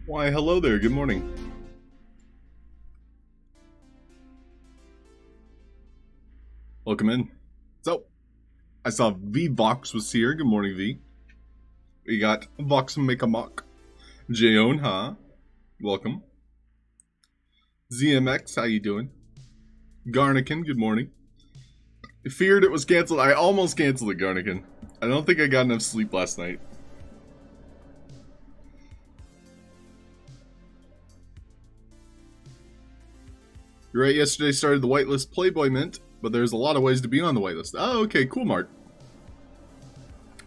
Why, hello there, good morning. Welcome in. So, I saw V-Vox was here. Good morning, V. We got Vox Make a Mock. Jayon, huh? Welcome. ZMX, how you doing? Garnican, good morning. I feared it was canceled. I almost canceled it, Garnican. I don't think I got enough sleep last night. You're right, yesterday started the whitelist Playboy Mint, but there's a lot of ways to be on the whitelist. Oh, okay, cool, Mark.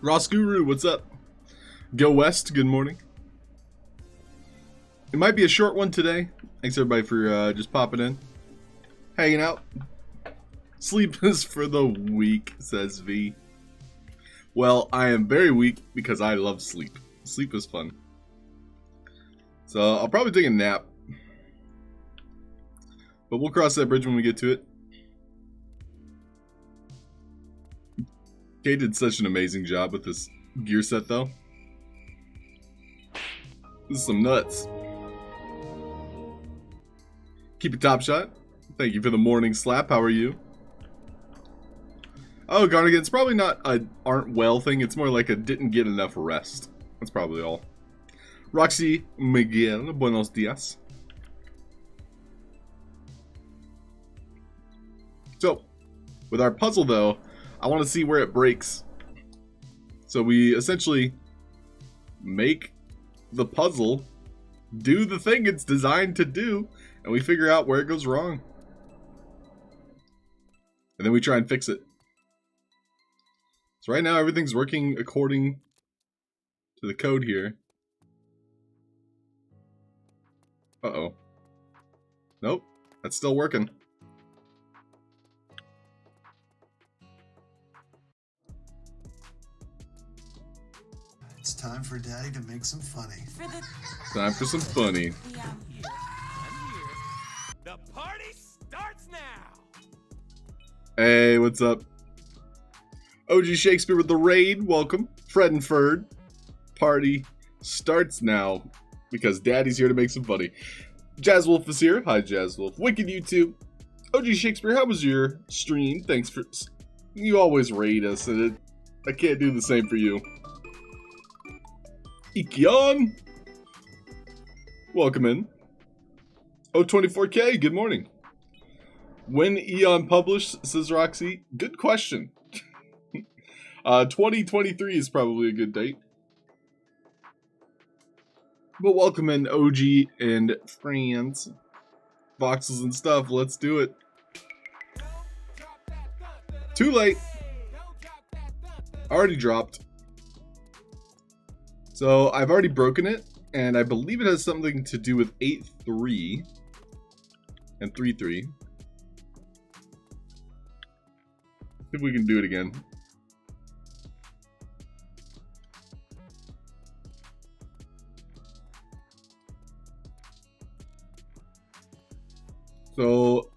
Ross Guru, what's up? Go West, good morning. It might be a short one today. Thanks everybody for just popping in. Hanging out. Sleep is for the weak, says V. Well, I am very weak because I love sleep. Sleep is fun. So, I'll probably take a nap. But we'll cross that bridge when we get to it. Kay did such an amazing job with this gear set, though. This is some nuts. Keep it top shot. Thank you for the morning slap. How are you? Oh, Garnigan, it's probably not a aren't well thing. It's more like a didn't get enough rest. That's probably all. Roxy Miguel, buenos dias. So, with our puzzle though, I want to see where it breaks. So we essentially make the puzzle do the thing it's designed to do, and we figure out where it goes wrong. And then we try and fix it. So right now everything's working according to the code here. Uh-oh. Nope, that's still working. It's time for Daddy to make some funny. Time for some funny. I'm here. The party starts now. Hey, what's up? OG Shakespeare with the raid. Welcome. Fred and Ferd. Party starts now because Daddy's here to make some funny. Jazzwolf is here. Hi, Jazzwolf. Wicked YouTube. OG Shakespeare, how was your stream? Thanks for... You always raid us, and I can't do the same for you. Ikion! Welcome in. O24K, good morning. When Eon published, says Roxy? Good question. 2023 is probably a good date. But welcome in OG and friends. Voxels and stuff, let's do it. Too late. Already dropped. So I've already broken it, and I believe it has something to do with 8-3 and 3-3. See if we can do it again. So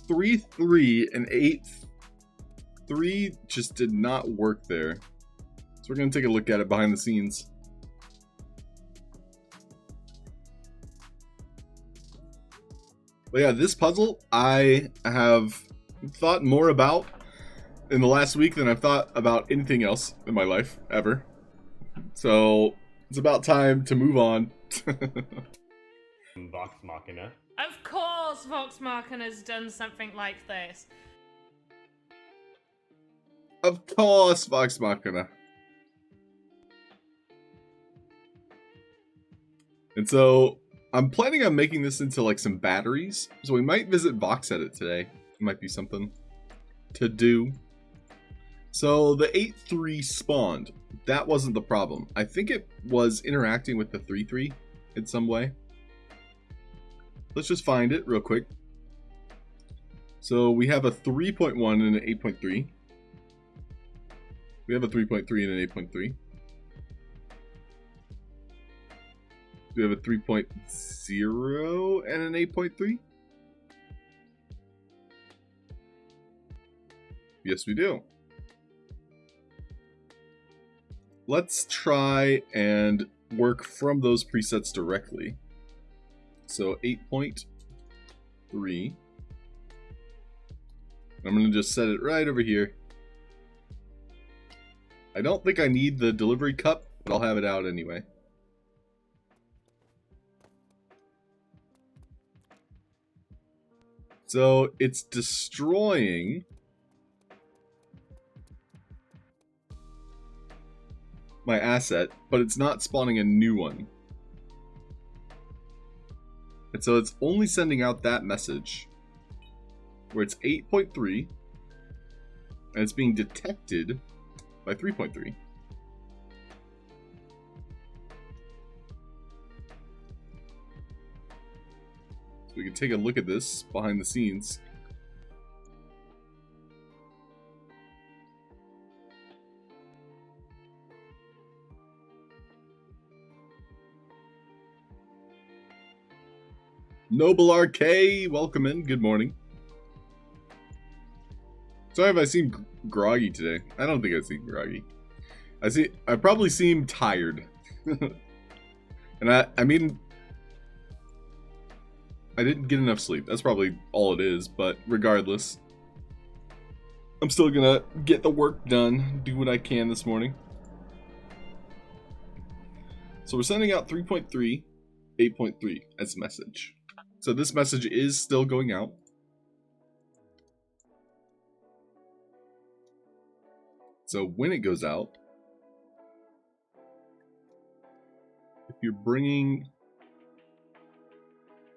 3-3 and 8-3 just did not work there. So we're going to take a look at it behind the scenes. But yeah, this puzzle I have thought more about in the last week than I've thought about anything else in my life, ever. So it's about time to move on. Vox Machina. Of course Vox Machina's done something like this. Of course, Vox Machina. And so I'm planning on making this into like some batteries. So we might visit Vox Edit today. It might be something to do. So the 8-3 spawned. That wasn't the problem. I think it was interacting with the 3-3 in some way. Let's just find it real quick. So we have a 3.1 and an 8.3. We have a 3.3 and an 8.3. Do we have a 3.0 and an 8.3? Yes, we do. Let's try and work from those presets directly. So 8.3. I'm going to just set it right over here. I don't think I need the delivery cup, but I'll have it out anyway. So it's destroying my asset, but it's not spawning a new one. And so it's only sending out that message where it's 8.3 and it's being detected by 3.3. So we can take a look at this behind the scenes. Halfd0rk, welcome in. Good morning. Sorry if I seem groggy today. I don't think I seem groggy. I probably seem tired. And I mean, I didn't get enough sleep. That's probably all it is, but regardless, I'm still gonna get the work done, do what I can this morning. So we're sending out 3.3, 8.3 as a message. So this message is still going out. So when it goes out, if you're bringing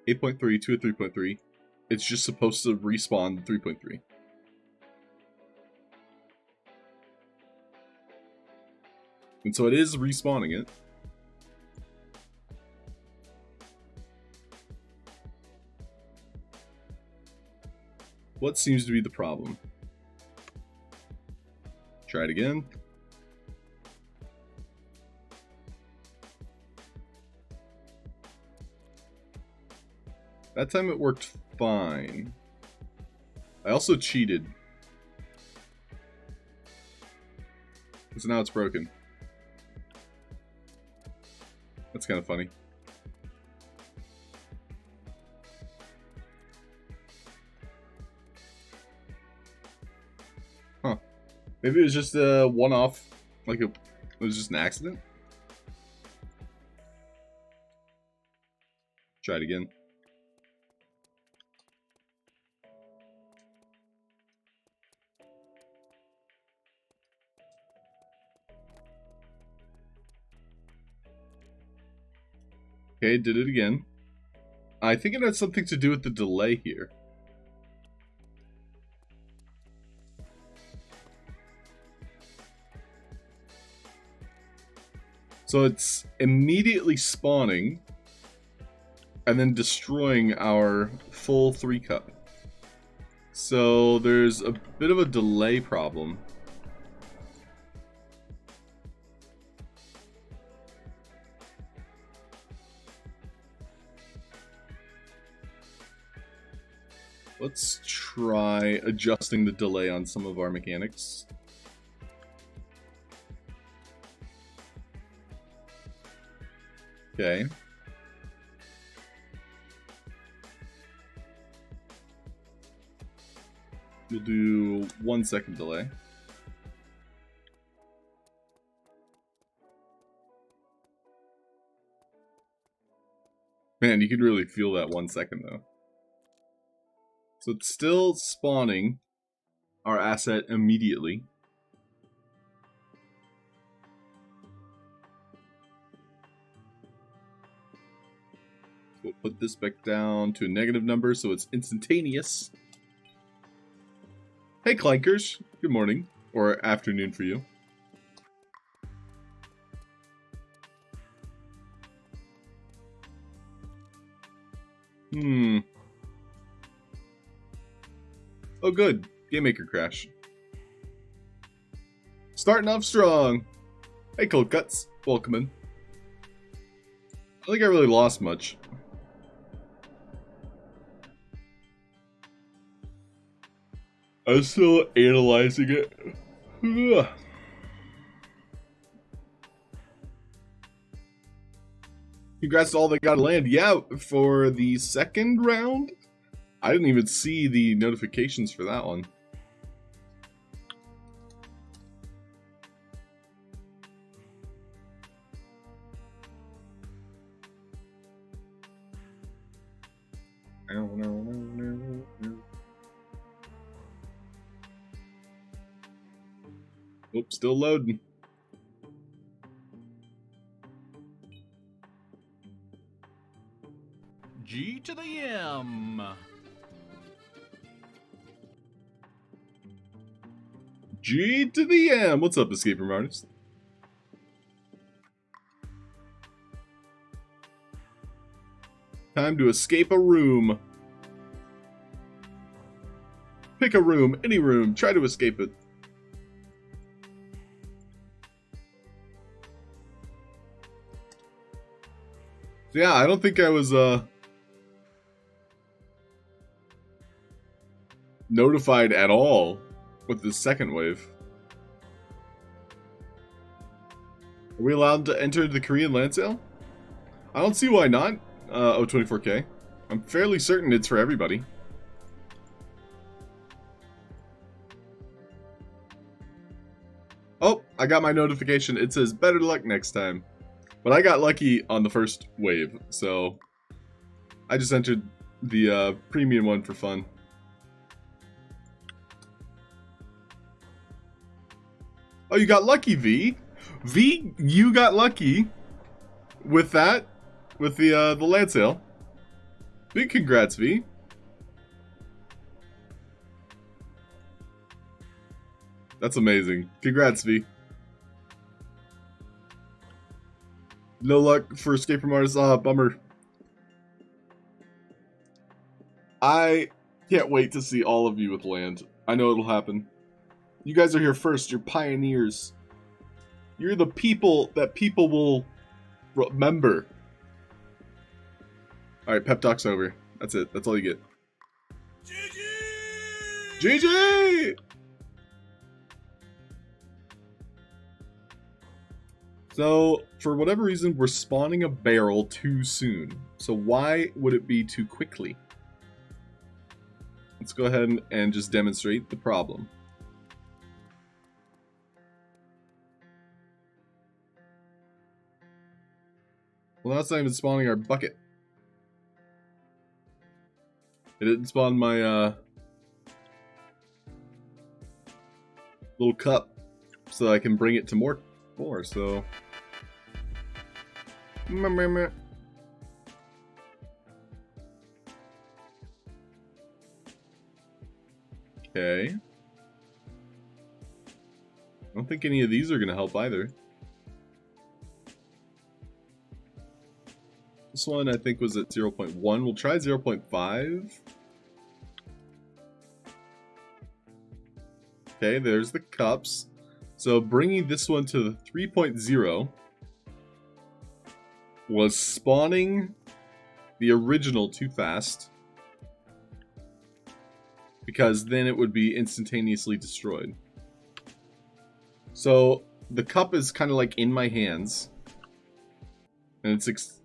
8.3 to a 3.3, it's just supposed to respawn 3.3. And so it is respawning it. What seems to be the problem? Try it again. That time it worked fine. I also cheated. So now it's broken. That's kind of funny. Huh. Maybe it was just a one-off, like it was just an accident? Try it again. Okay, did it again. I think it has something to do with the delay here. So it's immediately spawning and then destroying our full 3-cup. So there's a bit of a delay problem. Let's try adjusting the delay on some of our mechanics. Okay. We'll do 1 second delay. Man, you can really feel that 1 second though. So it's still spawning our asset immediately. We'll put this back down to a negative number so it's instantaneous. Hey Clankers, good morning, or afternoon for you. Oh good, Game Maker crash. Starting off strong. Hey Cold Cuts, welcome in. I don't think I really lost much. I'm still analyzing it. Ugh. Congrats to all that got land. Yeah, for the second round, I didn't even see the notifications for that one. Oops, still loading. G to the M. G to the M. What's up, Escape Room Artist? Time to escape a room. Pick a room, any room. Try to escape it. Yeah, I don't think I was notified at all with the second wave. Are we allowed to enter the Korean land sale? I don't see why not. 24K. I'm fairly certain it's for everybody. Oh, I got my notification. It says better luck next time. But I got lucky on the first wave, so I just entered the premium one for fun. Oh, you got lucky, V. V, you got lucky with that, with the land sale. Big congrats, V. That's amazing. Congrats, V. No luck for Escape from Artists. Ah, bummer. I can't wait to see all of you with land. I know it'll happen. You guys are here first. You're pioneers. You're the people that people will remember. Alright, pep talk's over. That's it. That's all you get. GG! GG! So, for whatever reason, we're spawning a barrel too soon. So why would it be too quickly? Let's go ahead and just demonstrate the problem. Well, that's not even spawning our bucket. It didn't spawn my little cup so I can bring it to more, so... Okay. I don't think any of these are going to help either. this one I think was at 0.1. We'll try 0.5. Okay, there's the cups. So bringing this one to the 3.0 was spawning the original too fast, because then it would be instantaneously destroyed. So the cup is kind of like in my hands, and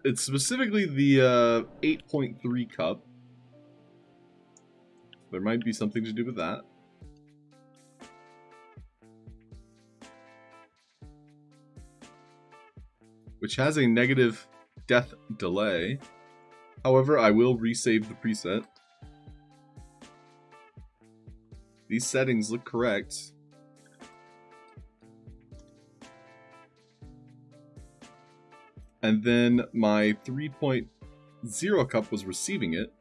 it's specifically the 8.3 cup. There might be something to do with that. Which has a negative death delay. However, I will resave the preset. These settings look correct. And then my 3.0 cup was receiving it.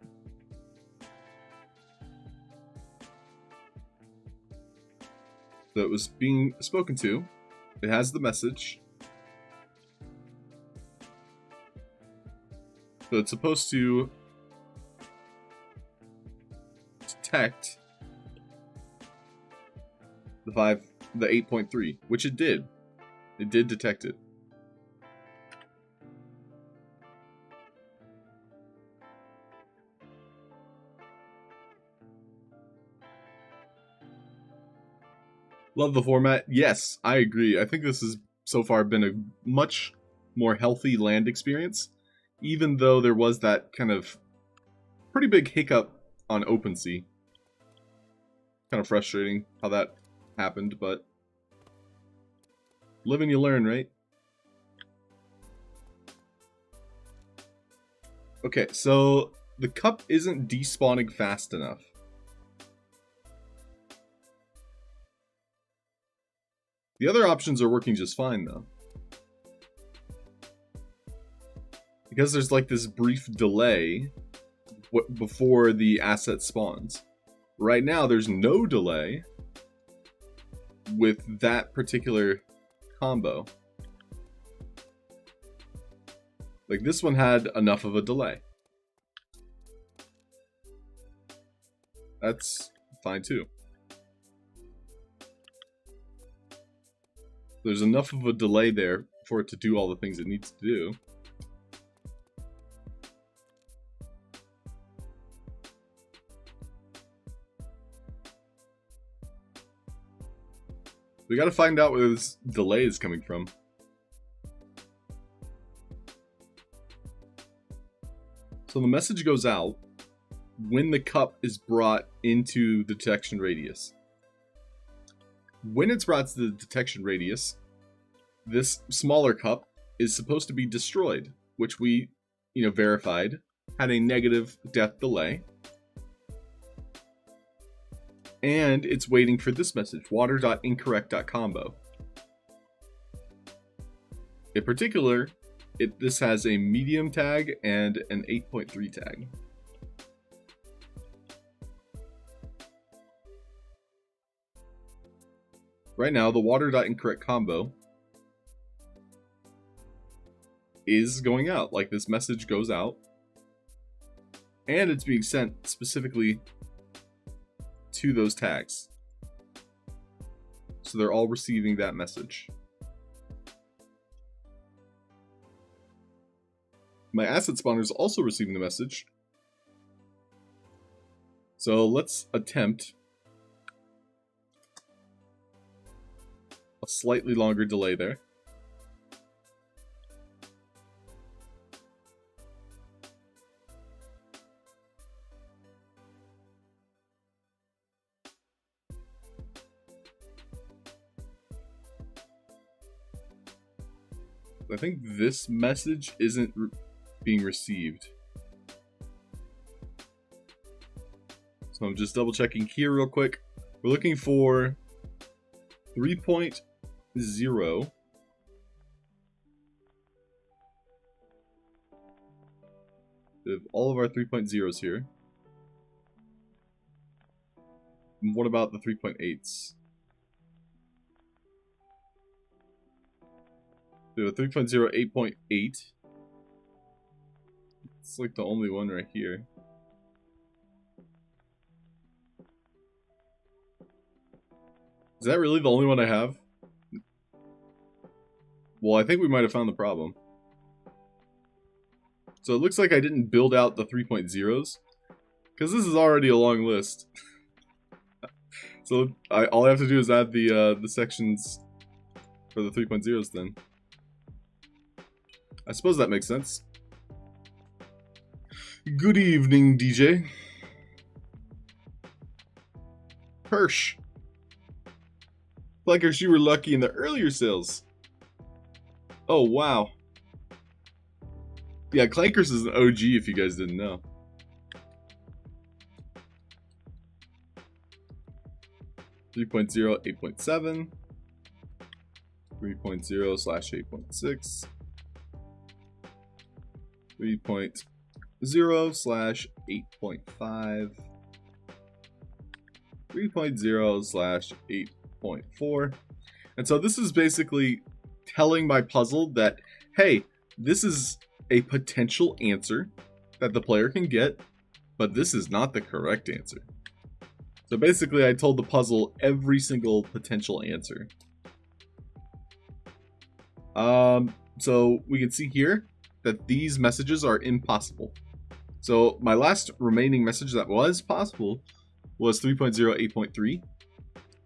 So it was being spoken to. It has the message. So it's supposed to detect the 8.3, which it did. It did detect it. Love the format. Yes, I agree. I think this has so far been a much more healthy land experience, even though there was that kind of pretty big hiccup on OpenSea. Kind of frustrating how that happened, but live and you learn, right? Okay, so the cup isn't despawning fast enough. The other options are working just fine, though. Because there's like this brief delay before the asset spawns. Right now, there's no delay with that particular combo. Like, this one had enough of a delay. That's fine, too. There's enough of a delay there for it to do all the things it needs to do. We gotta find out where this delay is coming from. So the message goes out when the cup is brought into the detection radius. When it's brought to the detection radius, this smaller cup is supposed to be destroyed, which we, verified had a negative death delay. And it's waiting for this message, water.incorrect.combo. In particular, this has a medium tag and an 8.3 tag. Right now, the water.incorrect combo is going out. Like, this message goes out, and it's being sent specifically to those tags. So they're all receiving that message. My asset spawner is also receiving the message. So let's attempt a slightly longer delay there. I think this message isn't being received. So I'm just double checking here real quick. We're looking for 3.0. We have all of our 3.0s here. And what about the 3.8s? We have a 3.0 8.8. It's like the only one right here. Is that really the only one I have? Well, I think we might have found the problem. So it looks like I didn't build out the 3.0s, because this is already a long list. So all I have to do is add the sections for the 3.0s then. I suppose that makes sense. Good evening, DJ. Hirsch. Like you were lucky in the earlier sales. Oh, wow. Yeah, Clankers is an OG if you guys didn't know. .0, 8.7. 3.0/8.6. 3.0/8.5. 3.0/8.4. And so this is basically telling my puzzle that, hey, this is a potential answer that the player can get, but this is not the correct answer. So basically I told the puzzle every single potential answer. So we can see here that these messages are impossible. So my last remaining message that was possible was 3.0/8.3.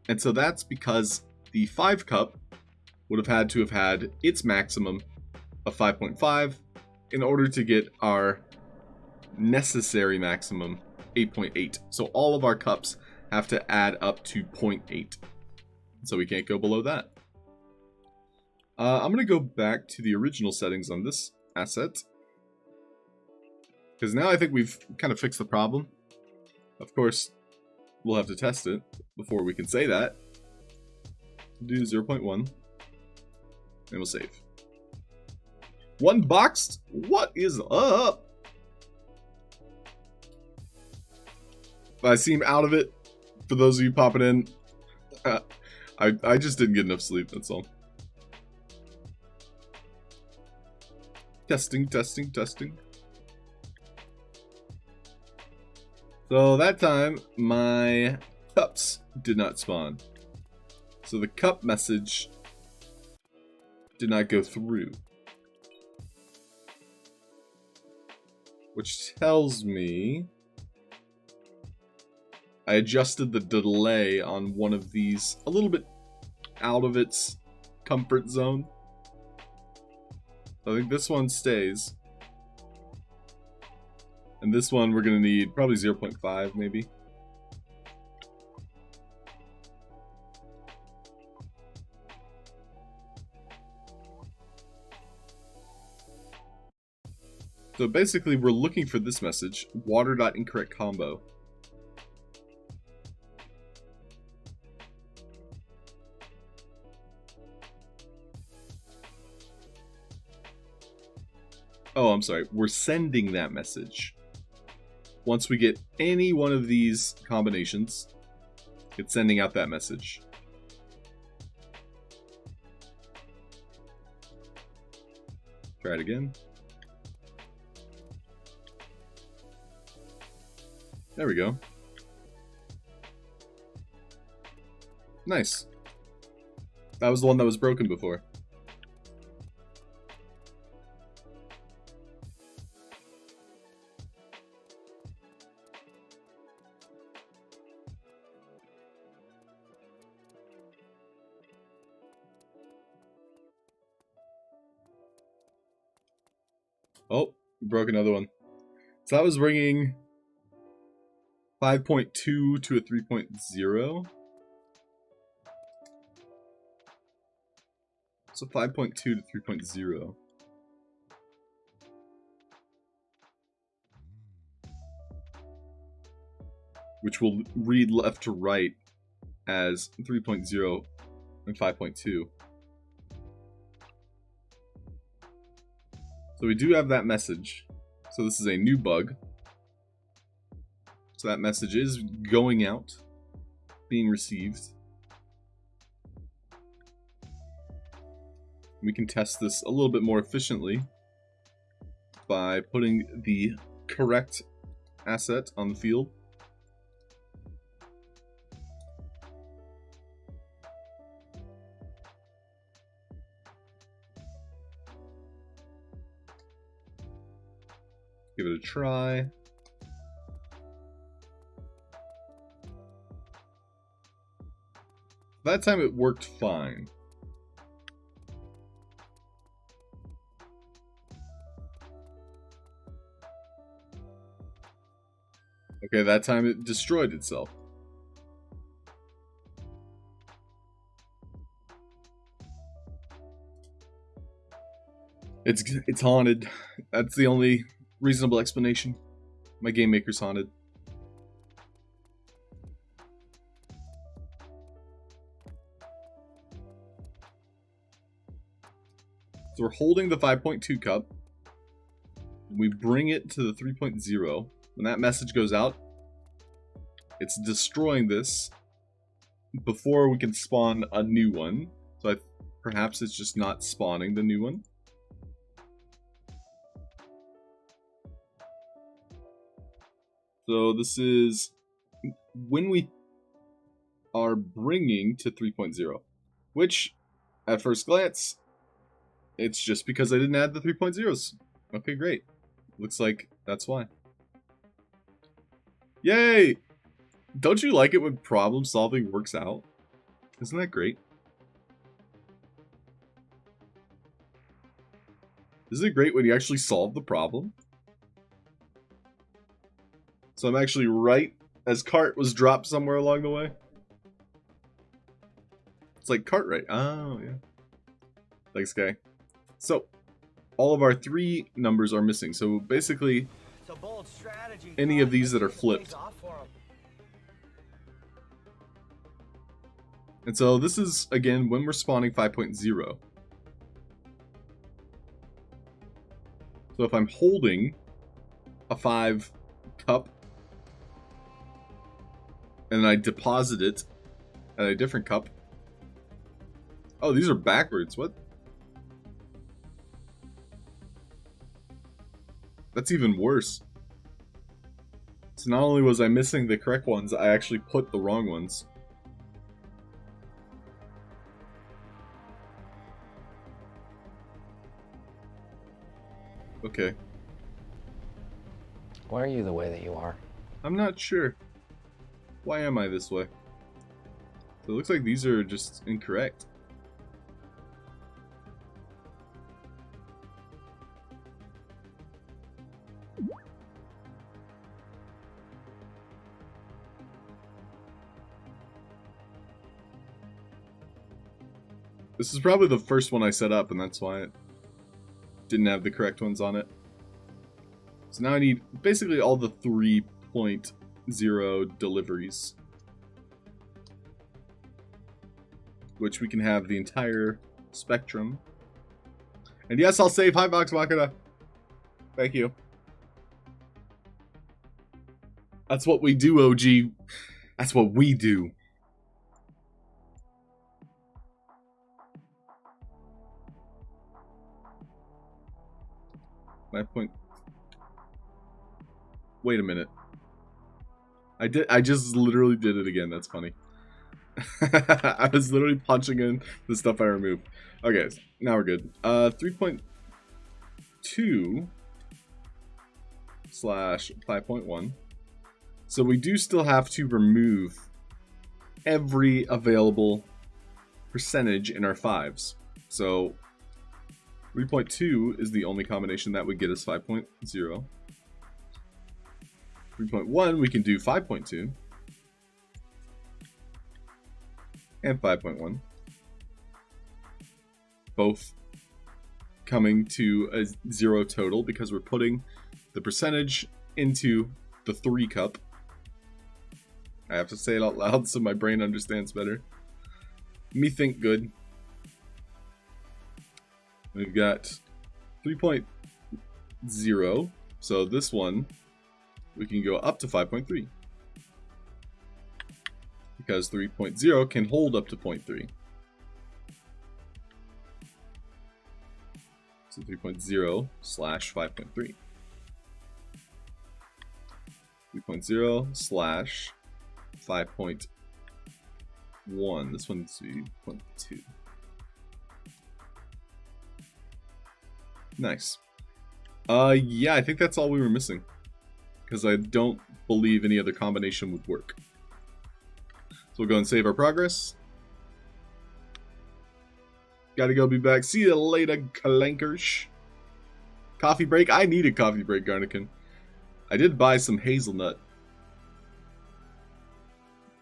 And so that's because the 5 cup would have had to have had its maximum of 5.5 in order to get our necessary maximum 8.8. So all of our cups have to add up to 0.8. So we can't go below that. I'm going to go back to the original settings on this asset, because now I think we've kind of fixed the problem. Of course, we'll have to test it before we can say that. Do 0.1, and we'll save. One boxed? What is up? I seem out of it. For those of you popping in, I just didn't get enough sleep, that's all. Testing, testing, testing. So that time, my cups did not spawn. So the cup message did not go through. Which tells me I adjusted the delay on one of these a little bit out of its comfort zone. I think this one stays. And this one we're going to need probably 0.5 maybe. So basically we're looking for this message, water.incorrect combo. Oh, I'm sorry. We're sending that message. Once we get any one of these combinations, it's sending out that message. Try it again. There we go. Nice. That was the one that was broken before. Oh, broke another one. So that was bringing 5.2 to a 3.0. So 5.2 to 3.0. Which will read left to right as 3.0 and 5.2. So we do have that message. So this is a new bug. So that message is going out, being received. We can test this a little bit more efficiently by by putting the correct asset on the field. Give it a try. That time it worked fine. Okay, that time it destroyed itself. It's haunted. That's the only reasonable explanation. My game maker's haunted. So we're holding the 5.2 cup. We bring it to the 3.0. When that message goes out, it's destroying this before we can spawn a new one. So perhaps it's just not spawning the new one. So this is when we are bringing to 3.0, which at first glance, it's just because I didn't add the 3.0s. Okay, great. Looks like that's why. Yay! Don't you like it when problem solving works out? Isn't that great? Isn't it great when you actually solve the problem? So I'm actually right as cart was dropped somewhere along the way. It's like cart right. Oh, yeah. Thanks, guy. So, all of our 3 numbers are missing. So basically, any of these that are flipped. And so this is, again, when we're spawning 5.0. So if I'm holding a 5 cup, and I deposit it at a different cup. Oh, these are backwards. What? That's even worse. So not only was I missing the correct ones, I actually put the wrong ones. Okay. Why are you the way that you are? I'm not sure. Why am I this way? So it looks like these are just incorrect. This is probably the first one I set up, and that's why it didn't have the correct ones on it. So now I need basically all the 3.0 deliveries, which we can have the entire spectrum. And yes, I'll save Halfd0rk Machina. Thank you. That's what we do, OG. That's what we do. Wait a minute. I just literally did it again. That's funny. I was literally punching in the stuff I removed. Okay, so now we're good. 3.2 slash 5.1. So we do still have to remove every available percentage in our 5s. So 3.2 is the only combination that would get us 5.0. 3.1, we can do 5.2. And 5.1. Both coming to a 0 total because we're putting the percentage into the 3 cup. I have to say it out loud so my brain understands better. Me think good. We've got 3.0. So this one, we can go up to 5.3. Because 3.0 can hold up to 0.3. So 3.0 slash 5.3. 3.0 slash 5.1. This one needs to be 0.2. Nice. Yeah, I think that's all we were missing. Because I don't believe any other combination would work. So we'll go and save our progress. Gotta go, be back. See you later, clankers. Coffee break? I need a coffee break, Garnican. I did buy some hazelnut.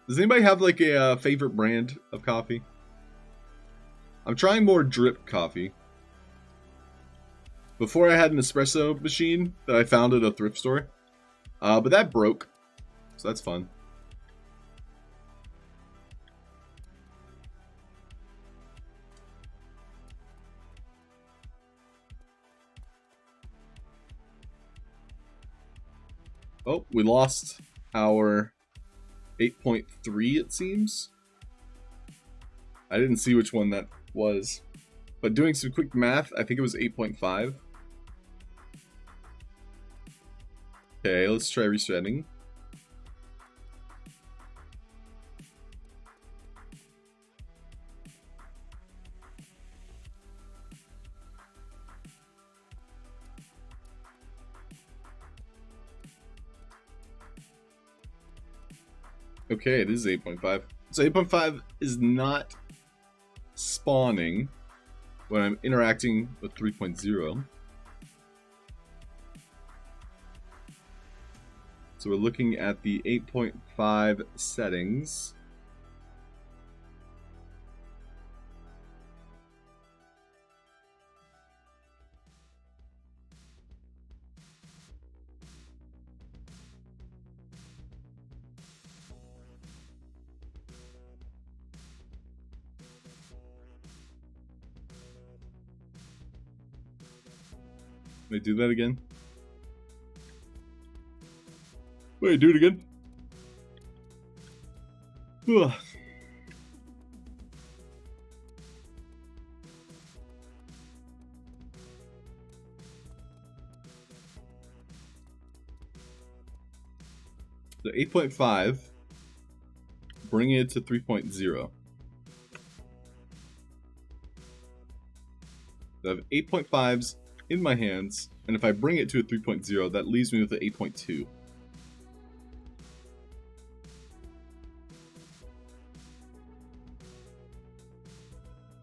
Does anybody have like a favorite brand of coffee? I'm trying more drip coffee. Before I had an espresso machine that I found at a thrift store. But that broke. So that's fun. Oh, we lost our 8.3, it seems. I didn't see which one that was. But doing some quick math, I think it was 8.5. Okay, let's try resetting. Okay, it is 8.5. So 8.5 is not spawning when I'm interacting with 3.0. So we're looking at the 8.5 settings. Can I do that again? Wait, do it again? Ugh. So 8.5, bring it to 3.0. I have 8.5s in my hands, and if I bring it to a 3.0, that leaves me with an 8.2.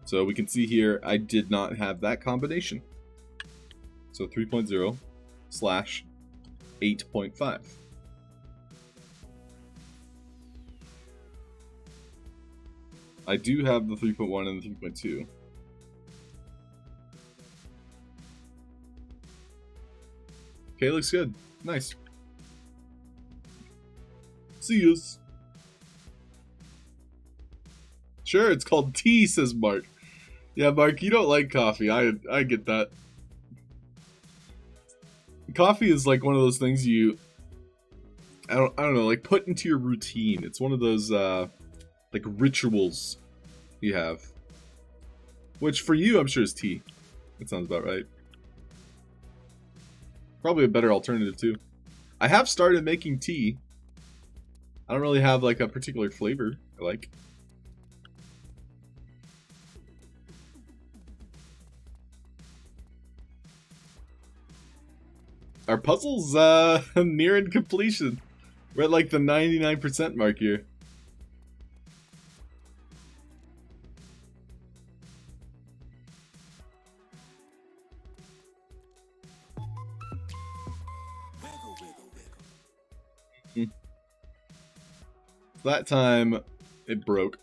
So we can see here, I did not have that combination. So 3.0 slash 8.5. I do have the 3.1 and the 3.2. Okay, looks good. Nice. See yous. Sure, it's called tea, says Mark. Yeah, Mark, you don't like coffee. I get that. Coffee is like one of those things you I don't know, like put into your routine. It's one of those like rituals you have. Which for you I'm sure is tea. That sounds about right. Probably a better alternative too. I have started making tea. I don't really have like a particular flavor I like. Our puzzle's nearing completion. We're at like the 99% mark here. That time, it broke.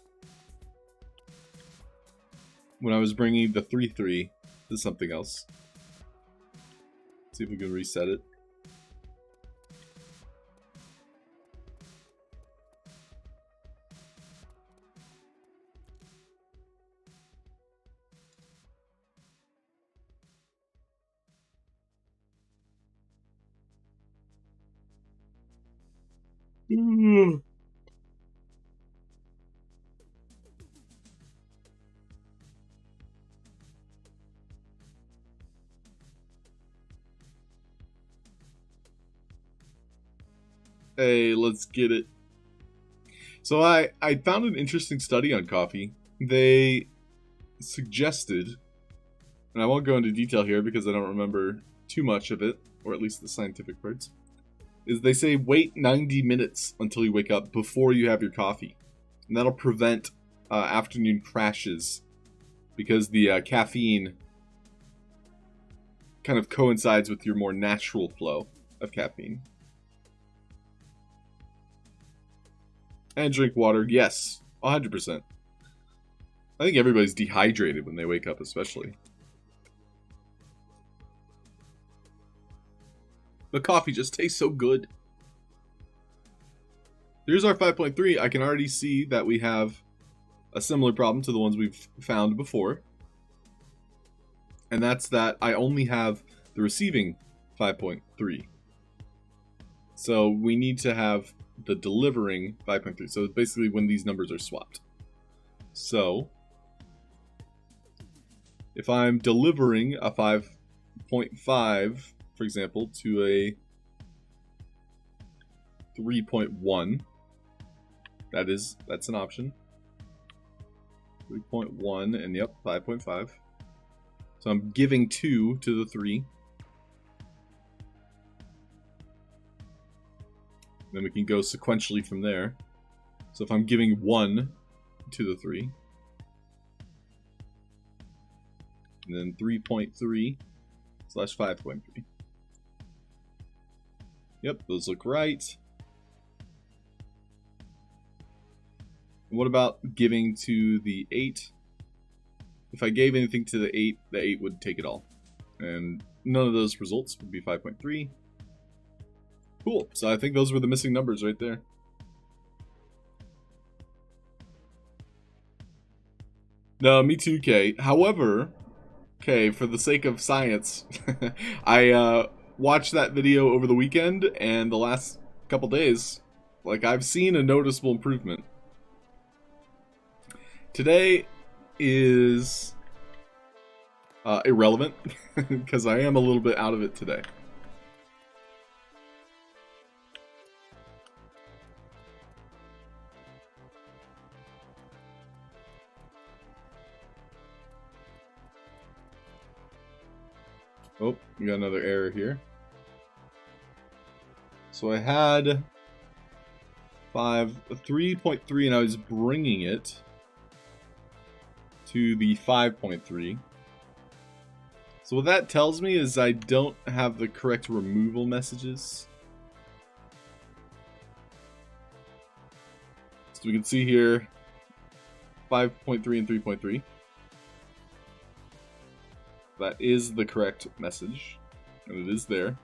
When I was bringing the 3-3 to something else. See if we can reset it. Hey, let's get it. So I found an interesting study on coffee. They suggested, and I won't go into detail here because I don't remember too much of it, or at least the scientific parts, is they say wait 90 minutes until you wake up before you have your coffee. And that'll prevent afternoon crashes because the caffeine kind of coincides with your more natural flow of caffeine. And drink water, yes, 100%. I think everybody's dehydrated when they wake up, especially. The coffee just tastes so good. Here's our 5.3. I can already see that we have a similar problem to the ones we've found before. And that's that I only have the receiving 5.3. So we need to have the delivering 5.3. So it's basically when these numbers are swapped. So if I'm delivering a 5.5, for example, to a 3.1, that's an option. 3.1 and yep, 5.5. So I'm giving 2 to the 3. Then we can go sequentially from there. So if I'm giving 1 to the 3, and then 3.3 slash 5.3. Yep, those look right. And what about giving to the 8? If I gave anything to the 8 would take it all. And none of those results would be 5.3. Cool. So I think those were the missing numbers right there. No, me too, Kay. However, Kay, for the sake of science, I watched that video over the weekend and the last couple days. Like, I've seen a noticeable improvement. Today is irrelevant because I am a little bit out of it today. Oh, we got another error here. So I had 3.3 and I was bringing it to the 5.3. So what that tells me is I don't have the correct removal messages. So we can see here 5.3 and 3.3. That is the correct message, and it is there.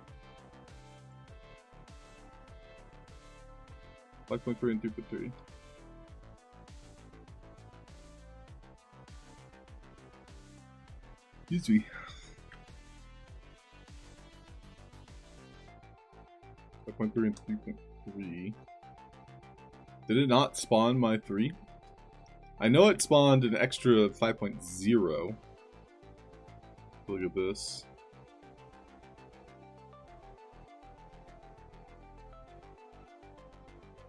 5.3 and 3.3. Excuse me. 5.3 and 3.3. Did it not spawn my 3? I know it spawned an extra 5.0. Look at this.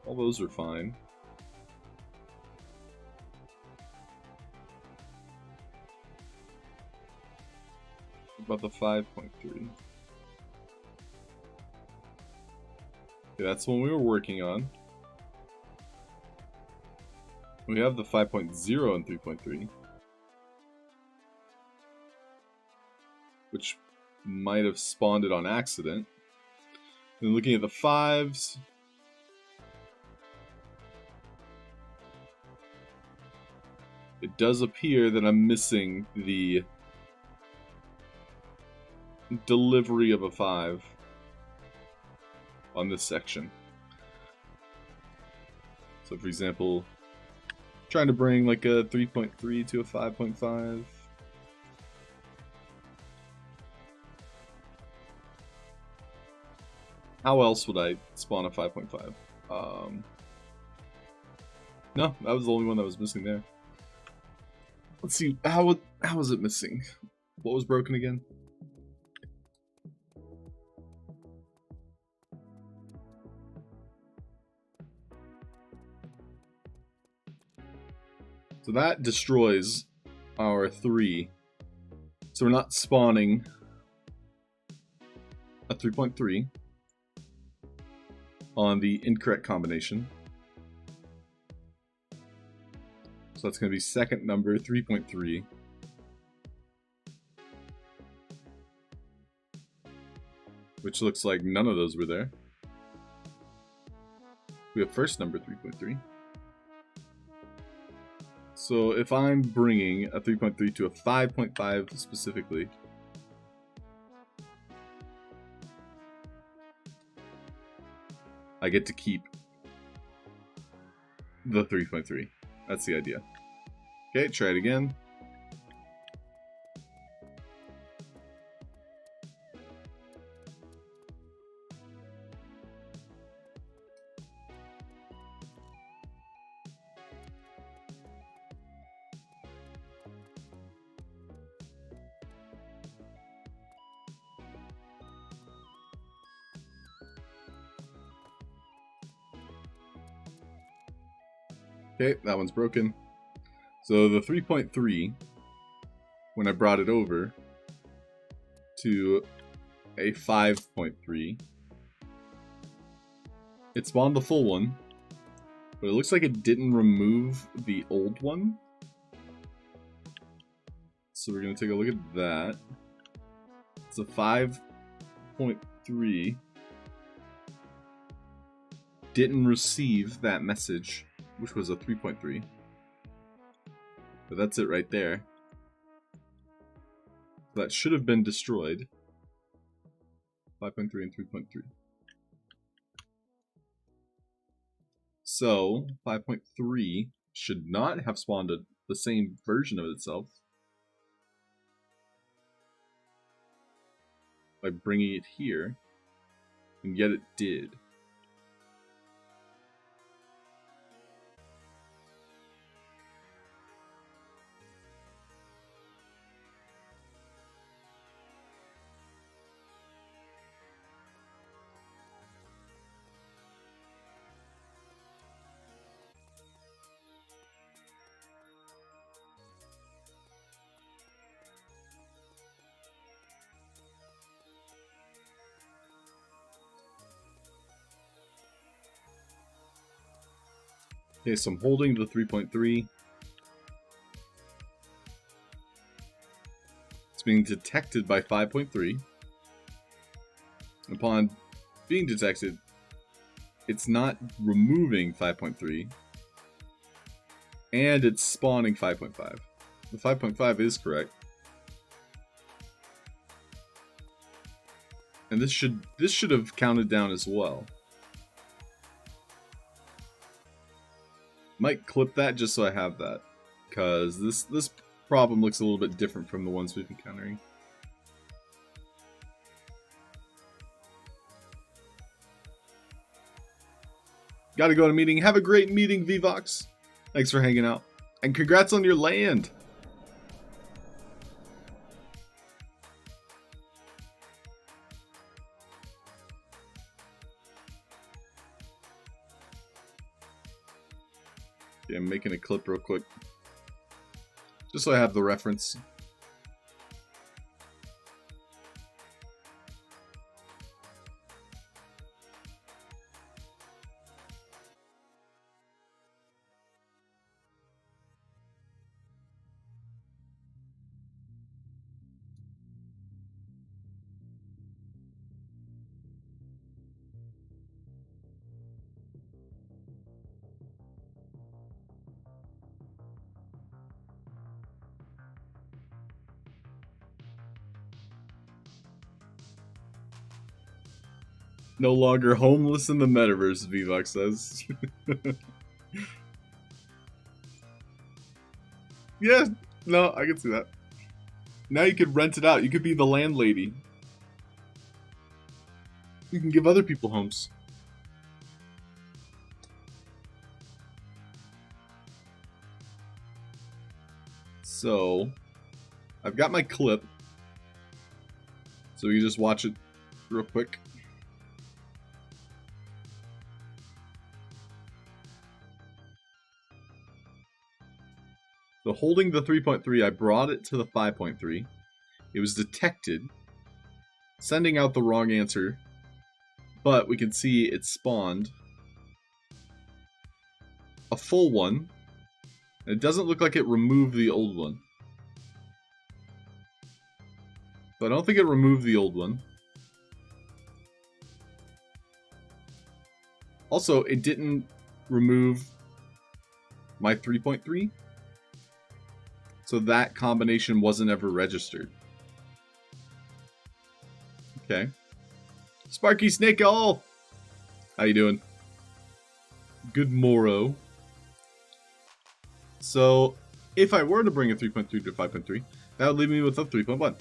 All those are fine. What about the 5.3? Okay, that's the one we were working on. We have the 5.0 and 3.3. Which might have spawned it on accident. And looking at the 5s, it does appear that I'm missing the delivery of a 5 on this section. So for example, trying to bring like a 3.3 to a 5.5. How else would I spawn a 5.5? No, that was the only one that was missing there. Let's see, how was it missing? What was broken again? So that destroys our 3. So we're not spawning a 3.3 on the incorrect combination. So that's going to be second number 3.3. Which looks like none of those were there. We have first number 3.3. So if I'm bringing a 3.3 to a 5.5 specifically, I get to keep the 3.3. That's the idea. Okay, try it again. Okay, that one's broken. So the 3.3, when I brought it over to a 5.3, it spawned the full one, but it looks like it didn't remove the old one. So we're going to take a look at that. It's a 5.3. Didn't receive that message, which was a 3.3. But that's it right there. That should have been destroyed. 5.3 and 3.3. So, 5.3 should not have spawned the same version of itself by bringing it here, and yet it did. Okay, so I'm holding the 3.3. It's being detected by 5.3. Upon being detected, it's not removing 5.3. And it's spawning 5.5. The 5.5 is correct. And this should have counted down as well. Might clip that just so I have that, because this problem looks a little bit different from the ones we've been encountering. Gotta go to a meeting. Have a great meeting, Vvox. Thanks for hanging out. And congrats on your land. Yeah, I'm making a clip real quick. Just so I have the reference. No longer homeless in the metaverse, Vvox says. Yeah, no, I can see that. Now you could rent it out. You could be the landlady. You can give other people homes. So, I've got my clip. So you just watch it real quick. holding the 3.3, I brought it to the 5.3. It was detected, sending out the wrong answer, but we can see it spawned a full one. It doesn't look like it removed the old one. So I don't think it removed the old one. Also, it didn't remove my 3.3. So that combination wasn't ever registered. Okay. Sparky Snake All! How you doing? Good morrow. So, if I were to bring a 3.3 to 5.3, that would leave me with a 3.1.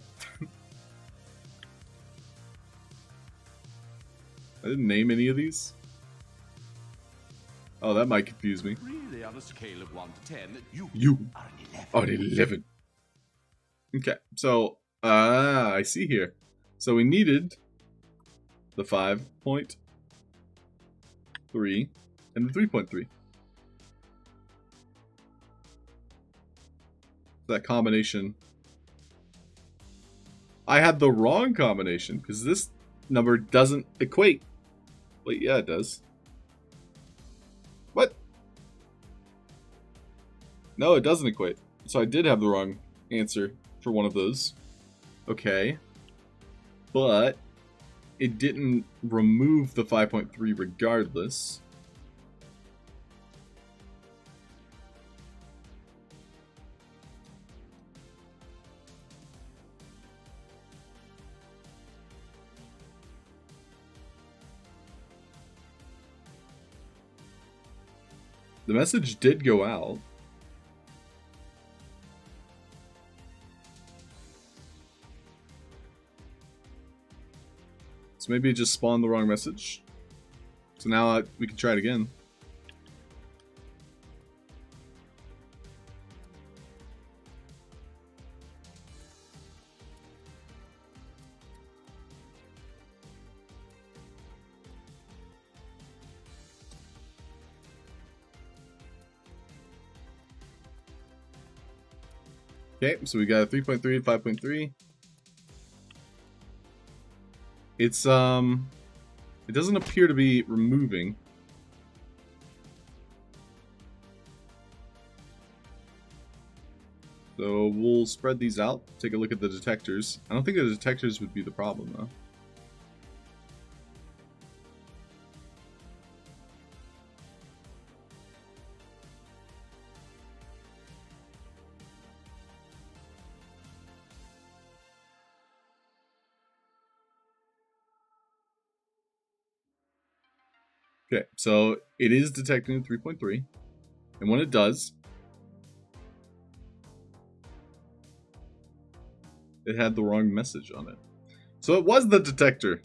I didn't name any of these. Oh, that might confuse me. Really, on a scale of 1 to 10, you are an 11. Okay, so, I see here. So we needed the 5.3 and the 3.3. That combination. I had the wrong combination, because this number doesn't equate. Wait, yeah, it does. What? No, it doesn't equate. So I did have the wrong answer for one of those. Okay. But it didn't remove the 5.3 regardless. The message did go out. So maybe it just spawned the wrong message. So now we can try it again. Okay, so we got a 3.3 and 5.3. It's, it doesn't appear to be removing. So we'll spread these out, take a look at the detectors. I don't think the detectors would be the problem, though. Okay, so it is detecting 3.3, and when it does, it had the wrong message on it. So it was the detector.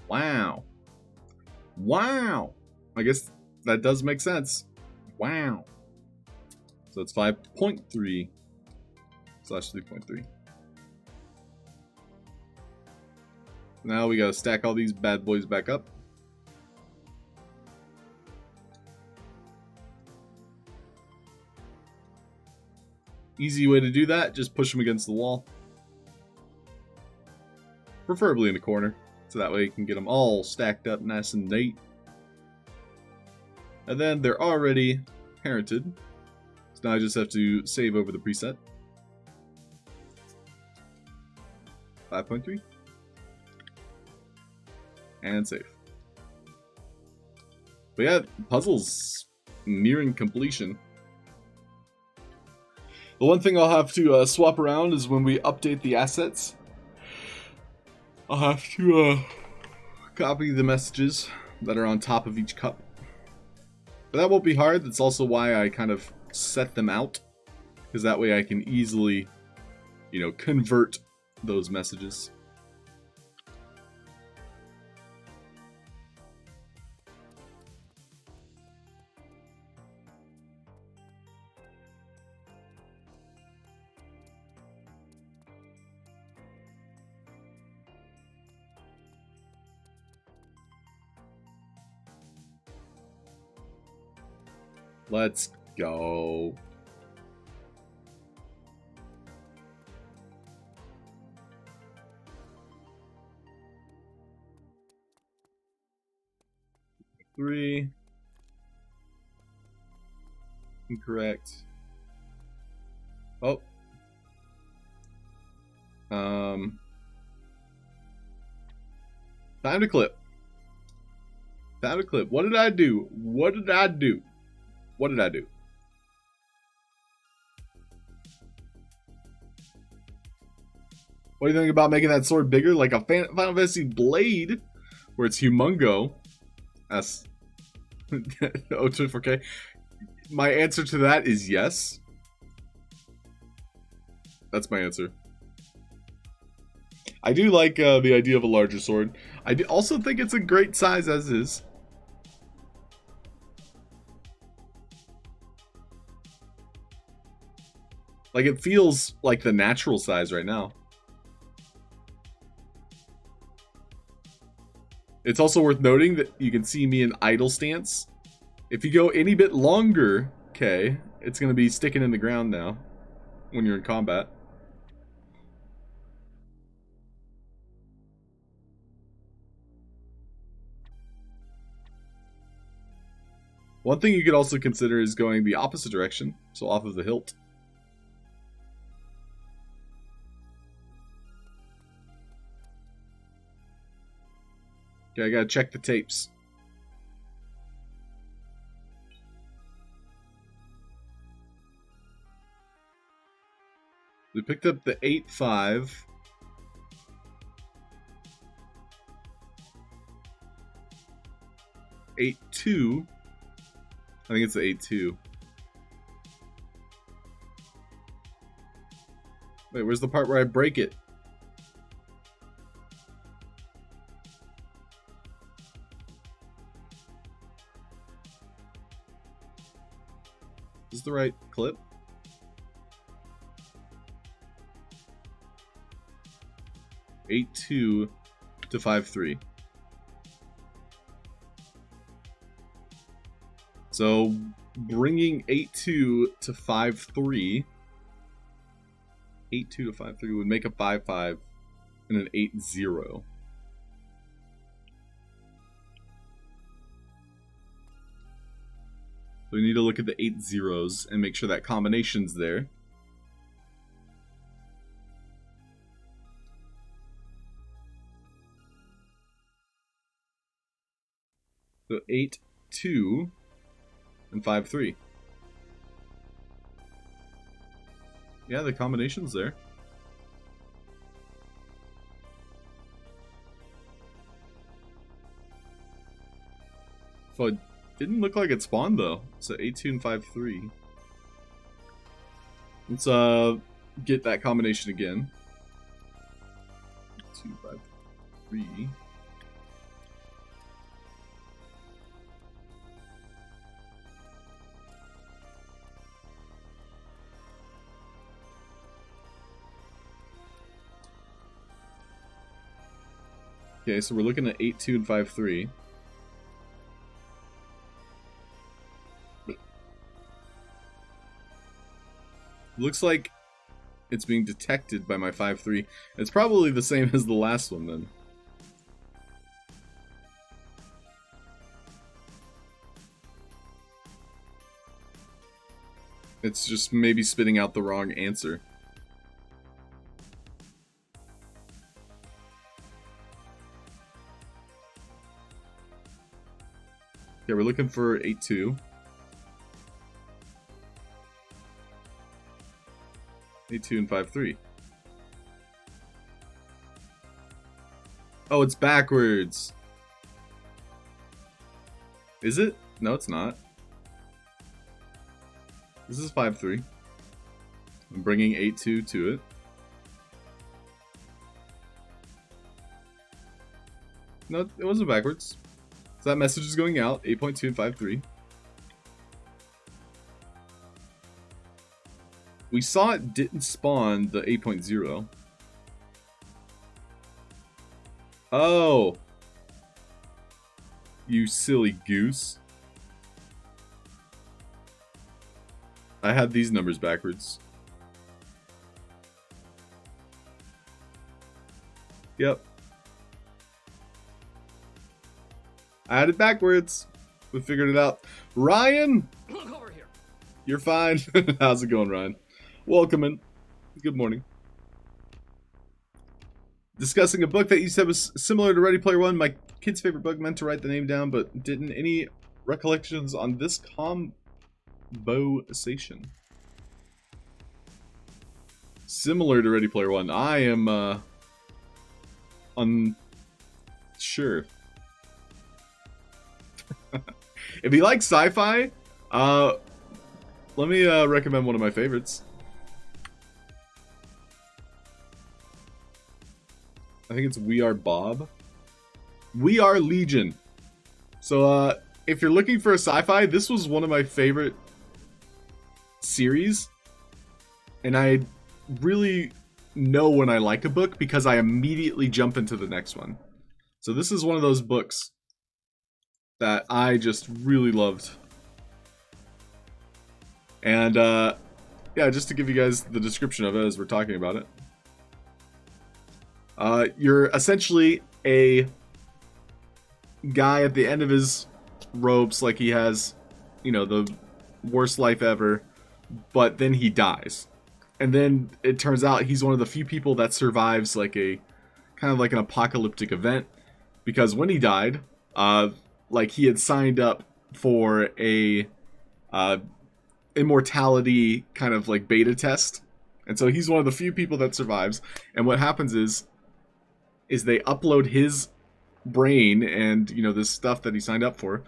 Wow. Wow. I guess that does make sense. Wow. So it's 5.3 slash 3.3. Now we gotta stack all these bad boys back up. Easy way to do that, just push them against the wall. Preferably in the corner, so that way you can get them all stacked up nice and neat. And then they're already parented. So now I just have to save over the preset. 5.3. And save. But yeah, puzzle's nearing completion. The one thing I'll have to swap around is when we update the assets. I'll have to copy the messages that are on top of each cup. But that won't be hard. That's also why I kind of set them out. Because that way I can easily, you know, convert those messages. Let's go. Three. Incorrect. Oh. Time to clip. Time to clip. What did I do? What did I do? What did I do? What do you think about making that sword bigger, like a Final Fantasy blade, where it's humongo? That's O24K. My answer to that is yes. That's my answer. I do like the idea of a larger sword. I also think it's a great size as is. Like, it feels like the natural size right now. It's also worth noting that you can see me in idle stance. If you go any bit longer, okay, it's going to be sticking in the ground now when you're in combat. One thing you could also consider is going the opposite direction, so off of the hilt. Okay, I gotta check the tapes. We picked up the 8.5. (8.2). I think it's the 8.2. Wait, where's the part where I break it? Is this the right clip? (8.2) to 5.3. So bringing 8.2 to 5.3, 8.2 to 5.3 would make a 5.5 and an 8.0. So we need to look at the 8 zeros and make sure that combination's there. So 8.2 and 5.3. Yeah, the combination's there. So it didn't look like it spawned though. So 8.2 and 5.3. Let's get that combination again. 2, 5, 3. Okay, so we're looking at 8.2 and 5.3. Looks like it's being detected by my 5.3. It's probably the same as the last one then. It's just maybe spitting out the wrong answer. Okay, we're looking for 8.2. 8.2 and 5.3. Oh, it's backwards. Is it? No, it's not. This is 5.3. I'm bringing 8.2 to it. No, it wasn't backwards. So that message is going out, 8.2 and 5.3. We saw it didn't spawn the 8.0. Oh! You silly goose. I had these numbers backwards. Yep. I had it backwards. We figured it out. Ryan! Look over here. You're fine. How's it going, Ryan? Welcome in. Good morning. Discussing a book that you said was similar to Ready Player One. My kid's favorite book. Meant to write the name down, but didn't. Any recollections on this conversation? Similar to Ready Player One. I am unsure. If you like sci-fi, let me recommend one of my favorites. I think it's We Are Bob. We Are Legion. So, if you're looking for a sci-fi, this was one of my favorite series. And I really know when I like a book because I immediately jump into the next one. So this is one of those books that I just really loved. And, yeah, just to give you guys the description of it as we're talking about it. You're essentially a guy at the end of his ropes, like he has, you know, the worst life ever, but then he dies. And then it turns out he's one of the few people that survives like a, kind of like an apocalyptic event, because when he died, like he had signed up for a, immortality kind of like beta test. And so he's one of the few people that survives. And what happens is they upload his brain and, you know, this stuff that he signed up for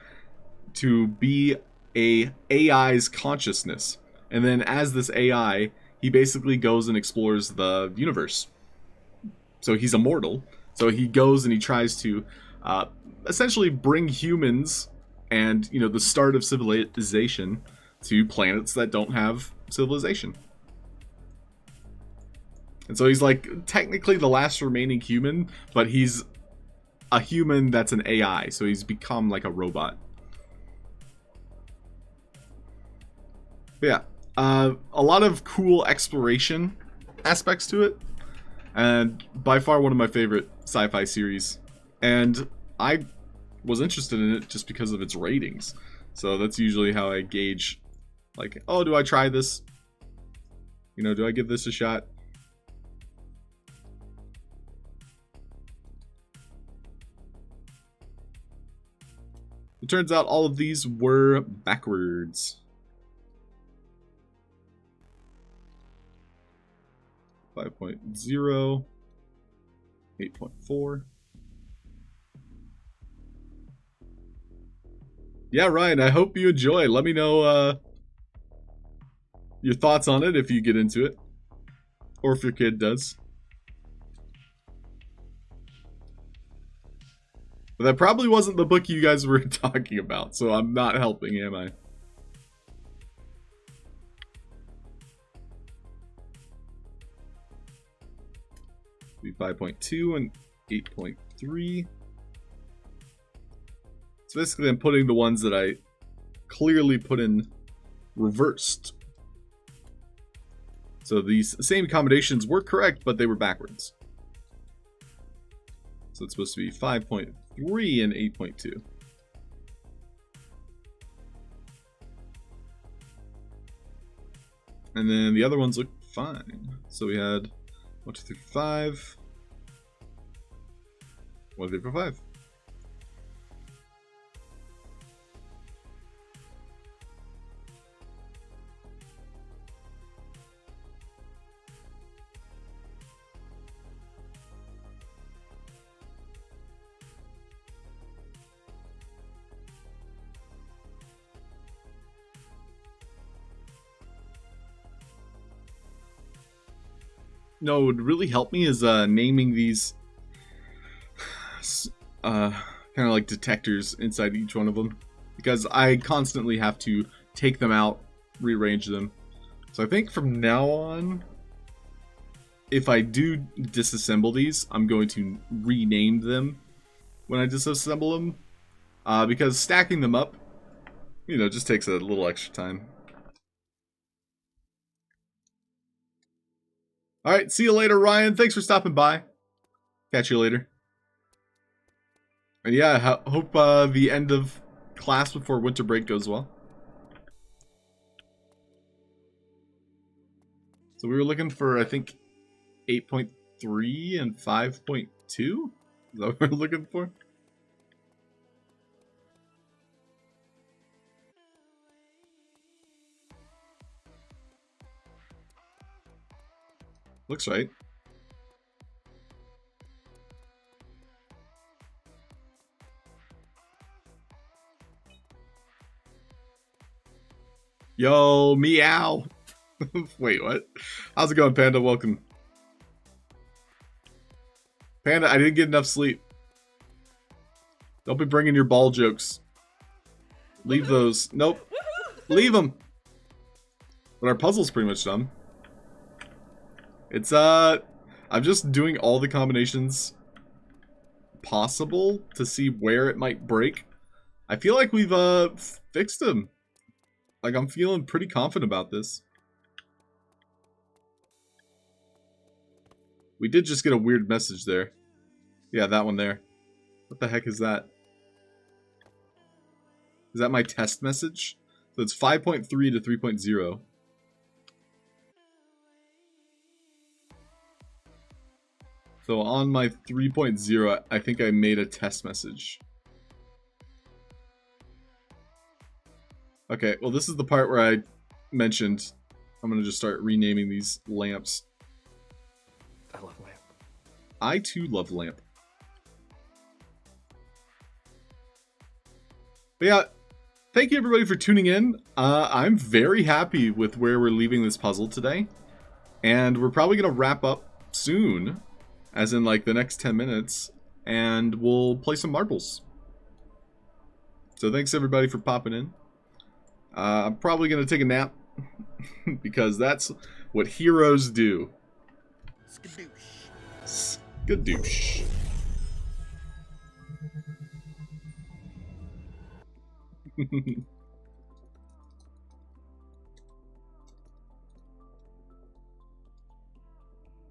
to be a AI's consciousness. And then as this AI, he basically goes and explores the universe. So he's immortal. So he goes and he tries to essentially bring humans and, you know, the start of civilization to planets that don't have civilization. And so he's like technically the last remaining human, but he's a human that's an AI, so he's become like a robot. But yeah, a lot of cool exploration aspects to it, and by far one of my favorite sci-fi series. And I was interested in it just because of its ratings. So that's usually how I gauge, like, oh, do I try this? You know, do I give this a shot? It turns out all of these were backwards. 5.0, 8.4. Yeah, Ryan, I hope you enjoy. Let me know your thoughts on it if you get into it. Or if your kid does. But that probably wasn't the book you guys were talking about, so I'm not helping, am I? Be 5.2 and 8.3. So basically I'm putting the ones that I clearly put in reversed. So these same accommodations were correct, but they were backwards. So it's supposed to be 5.3 and 8.2. And then the other ones look fine. So we had 1, 2, 3, 4, 5. 1, 2, 3, 4, 5. No, what would really help me is naming these kind of like detectors inside each one of them, because I constantly have to take them out, rearrange them. So I think from now on, if I do disassemble these, I'm going to rename them when I disassemble them, because stacking them up, you know, just takes a little extra time. All right, see you later, Ryan. Thanks for stopping by. Catch you later. And yeah, hope the end of class before winter break goes well. So we were looking for, I think, 8.3 and 5.2? Is that what we're looking for? Looks right. Yo, meow. Wait, what? How's it going, Panda? Welcome. Panda, I didn't get enough sleep. Don't be bringing your ball jokes. Leave those. Nope. Leave them. But our puzzle's pretty much done. It's, I'm just doing all the combinations possible to see where it might break. I feel like we've, fixed them. Like, I'm feeling pretty confident about this. We did just get a weird message there. Yeah, that one there. What the heck is that? Is that my test message? So it's 5.3 to 3.0. So on my 3.0, I think I made a test message. Okay, well this is the part where I mentioned I'm gonna just start renaming these lamps. I love lamp. I too love lamp. But yeah, thank you everybody for tuning in. I'm very happy with where we're leaving this puzzle today. And we're probably gonna wrap up soon, as in like the next 10 minutes, and we'll play some marbles. So thanks everybody for popping in. I'm probably gonna take a nap because that's what heroes do. Skadoosh. Skadoosh.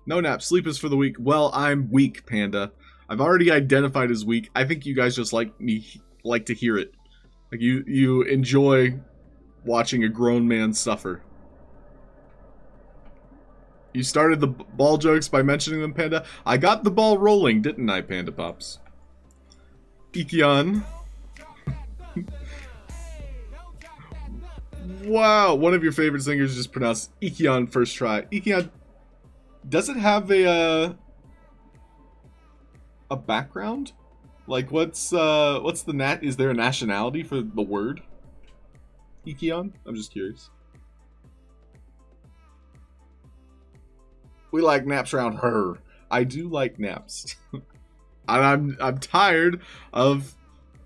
No nap. Sleep is for the weak. Well, I'm weak, Panda. I've already identified as weak. I think you guys just like to hear it. Like you enjoy watching a grown man suffer. You started the ball jokes by mentioning them, Panda. I got the ball rolling, didn't I, Panda Pops? Ikion. Wow, one of your favorite singers just pronounced Ikion first try. Ikion, does it have a background? Like, what's the is there a nationality for the word Ikion? I'm just curious. We like naps around her. I do like naps. I'm tired of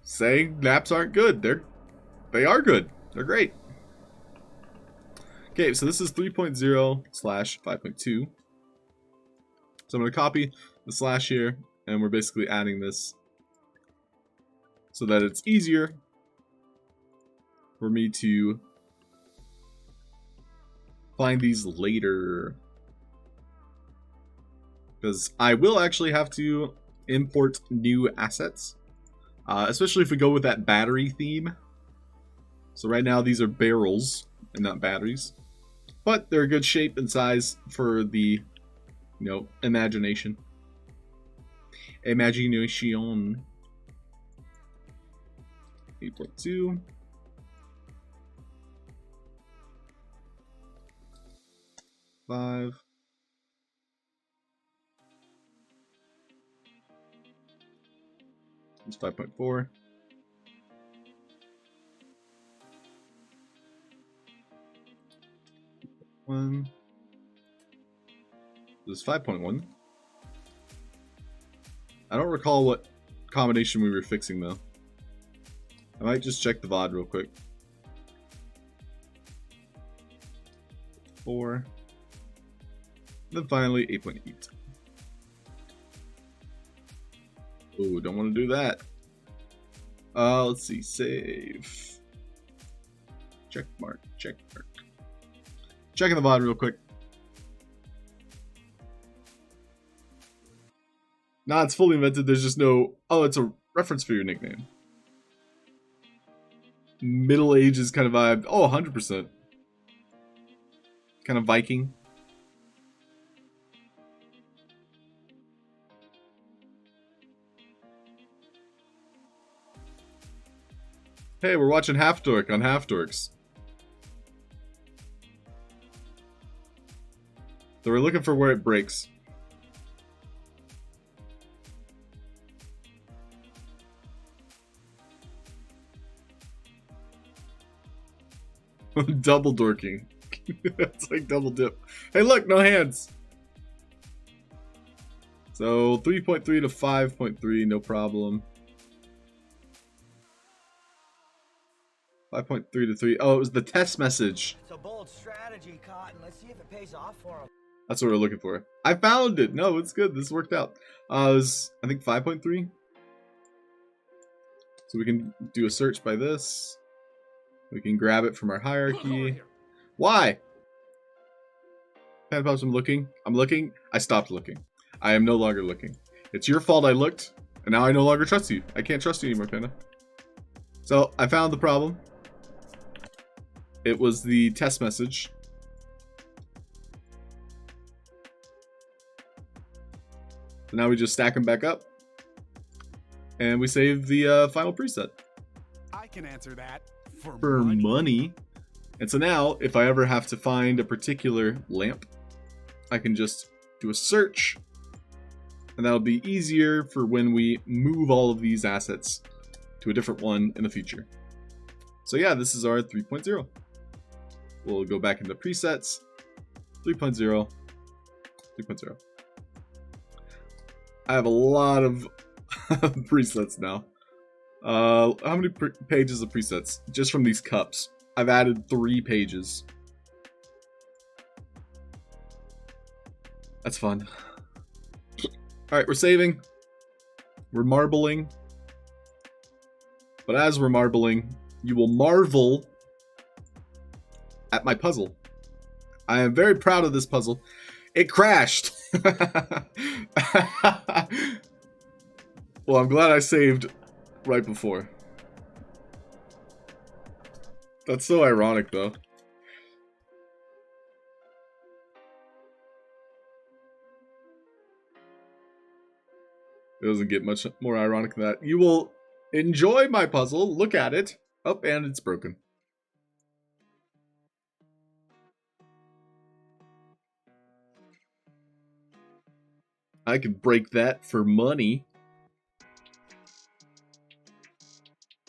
saying naps aren't good. They are good. They're great. Okay, so this is 3.0/5.2. So I'm going to copy the slash here, and we're basically adding this so that it's easier for me to find these later. Because I will actually have to import new assets, especially if we go with that battery theme. So right now these are barrels and not batteries. But they're a good shape and size for the, imagination. Imagination. 8.2. 5. It's 5.4. This is 5.1. I don't recall what combination we were fixing though. I might just check the VOD real quick. 4. Then finally 8.8. Oh, don't want to do that. Let's see. Save. Check mark. Check mark. Checking the VOD real quick. Nah, it's fully invented. There's just no... Oh, it's a reference for your nickname. Middle Ages kind of vibe. Oh, 100%. Kind of Viking. Hey, we're watching Halfd0rk on Halfd0rks. So we're looking for where it breaks. Double dorking. It's like double dip. Hey, look, no hands. So 3.3 to 5.3, no problem. 5.3 to 3. Oh, it was the test message. It's a bold strategy, Cotton. Let's see if it pays off for him. That's what we're looking for. I found it. No, it's good. This worked out. It was, I think, 5.3. So we can do a search by this. We can grab it from our hierarchy. Why? Panda Pops, I'm looking. I'm looking. I stopped looking. I am no longer looking. It's your fault I looked, and now I no longer trust you. I can't trust you anymore, Panda. So I found the problem. It was the test message. So now we just stack them back up. And we save the final preset. I can answer that. For money. And so now, if I ever have to find a particular lamp, I can just do a search. And that'll be easier for when we move all of these assets to a different one in the future. So yeah, this is our 3.0. We'll go back into presets. 3.0. 3.0. I have a lot of presets now. How many pages of presets? Just from these cups. I've added 3 pages. That's fun. Alright, we're saving. We're marbling. But as we're marbling, you will marvel at my puzzle. I am very proud of this puzzle. It crashed. Well, I'm glad I saved right before. That's so ironic, though. It doesn't get much more ironic than that. You will enjoy my puzzle. Look at it. Oh, and it's broken. I could break that for money.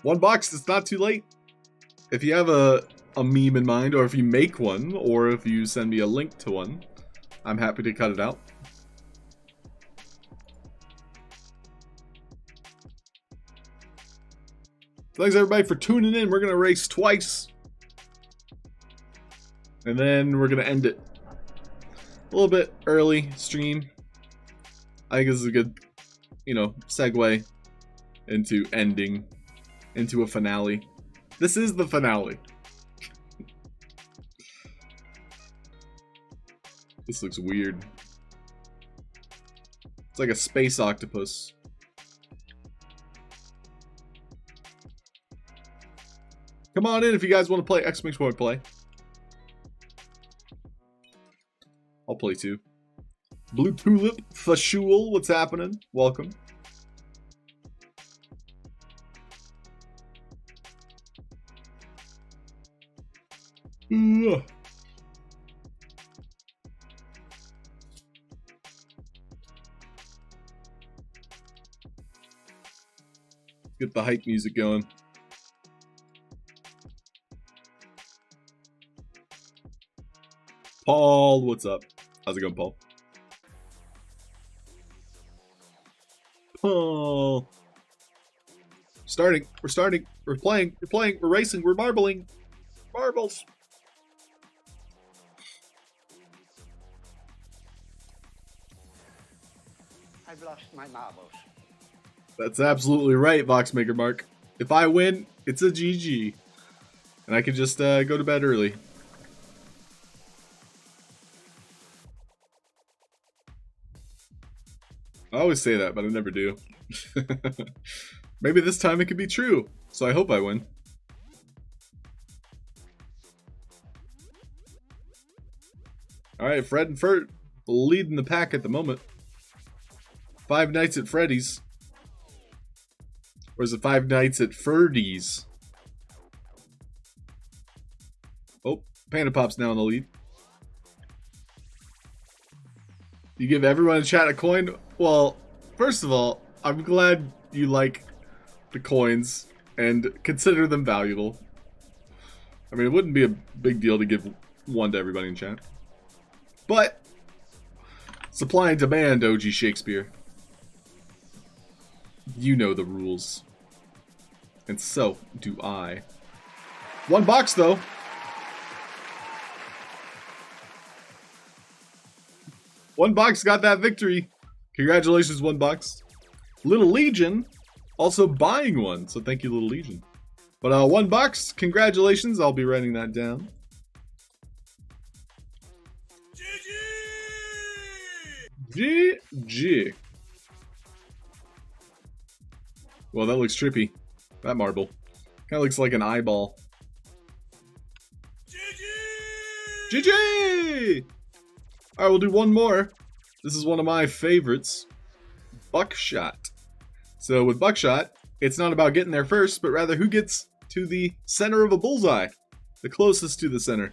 1 box, it's not too late. If you have a meme in mind, or if you make one, or if you send me a link to one, I'm happy to cut it out. Thanks everybody for tuning in. We're gonna race twice. And then we're gonna end it a little bit early stream. I think this is a good, segue into ending, into a finale. This is the finale. This looks weird. It's like a space octopus. Come on in if you guys want to play. X makes want to play. I'll play too. Blue Tulip, Fashul, what's happening? Welcome. Ugh. Get the hype music going. Paul, what's up? How's it going, Paul? Paul. Starting. We're starting. We're playing. We're playing. We're racing. We're marbling. Marbles. I've lost my marbles. That's absolutely right, Voxmaker Mark. If I win, it's a GG. And I can just go to bed early. always say that, but I never do. Maybe this time it could be true, so I hope I win. Alright, Fred and Fert leading the pack at the moment. Five Nights at Freddy's. Or is it Five Nights at Ferdy's? Oh, Panda Pop's now in the lead. You give everyone in chat a coin? Well, first of all, I'm glad you like the coins and consider them valuable. I mean, it wouldn't be a big deal to give one to everybody in chat. But, supply and demand, OG Shakespeare. You know the rules. And so do I. One box, though. One box got that victory. Congratulations, One Box. Little Legion also buying one, so thank you, Little Legion. But One Box, congratulations. I'll be writing that down. GG. Well, that looks trippy. That marble. Kind of looks like an eyeball. GG! Alright, we'll do one more. This is one of my favorites. Buckshot. So with Buckshot, it's not about getting there first, but rather who gets to the center of a bullseye. The closest to the center.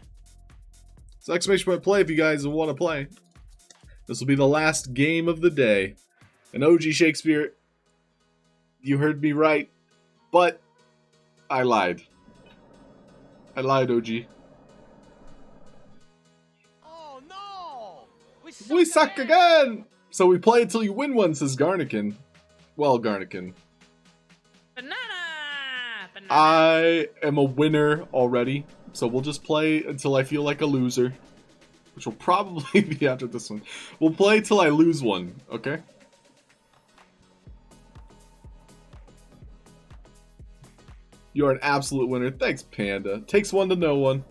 So exclamation point play if you guys want to play. This will be the last game of the day. And OG Shakespeare, you heard me right, but I lied. I lied, OG. Oh no! We suck again! So we play until you win one, says Garnikin. Well, Garnikin. Banana! Banana! I am a winner already, so we'll just play until I feel like a loser. Which will probably be after this one. We'll play till I lose one, okay? You are an absolute winner. Thanks, Panda. Takes one to know one.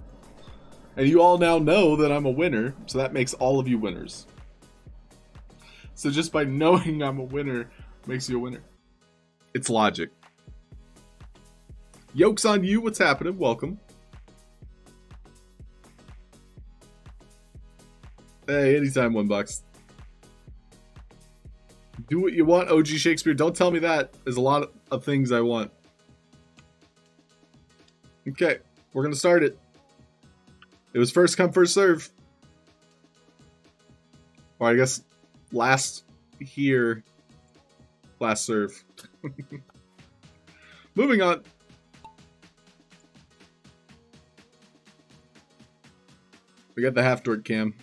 And you all now know that I'm a winner, so that makes all of you winners. So just by knowing I'm a winner makes you a winner. It's logic. Yoke's on you. What's happening? Welcome. Hey, anytime, One Box. Do what you want, OG Shakespeare. Don't tell me that. There's a lot of things I want. Okay, we're going to start it. It was first come, first serve. Or I guess last here, last serve. Moving on. We got the Halfd0rk cam.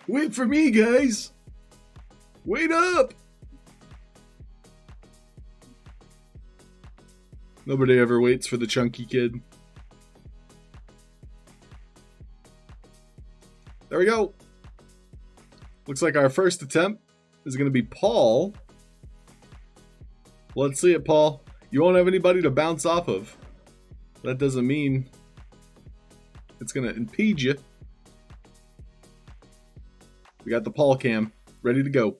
Wait for me, guys. Wait up. Nobody ever waits for the chunky kid. There we go. Looks like our first attempt is going to be Paul. Let's see it, Paul. You won't have anybody to bounce off of. That doesn't mean it's going to impede you. We got the Paul cam ready to go.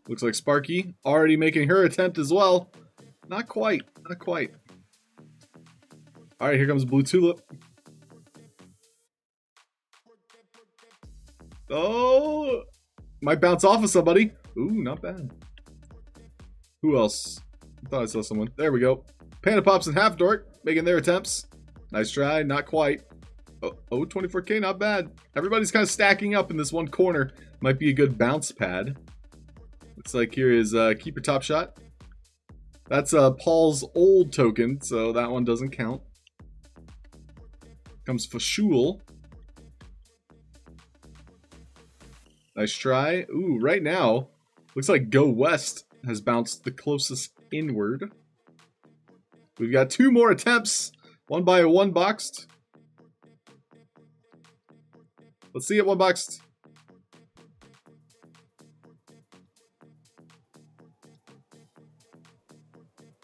Looks like Sparky already making her attempt as well. Not quite. Not quite. All right, here comes Blue Tulip. Oh, might bounce off of somebody. Ooh, not bad. Who else? I thought I saw someone. There we go. Panda Pops and Halfd0rk making their attempts. Nice try, not quite. Oh, 24K, not bad. Everybody's kind of stacking up in this one corner. Might be a good bounce pad. Looks like here is keep your top shot. That's Paul's old token, so that one doesn't count. Comes Fashul. Nice try. Ooh, right now, looks like Go West has bounced the closest inward. We've got two more attempts. One by a One Boxed. Let's see it, One Boxed.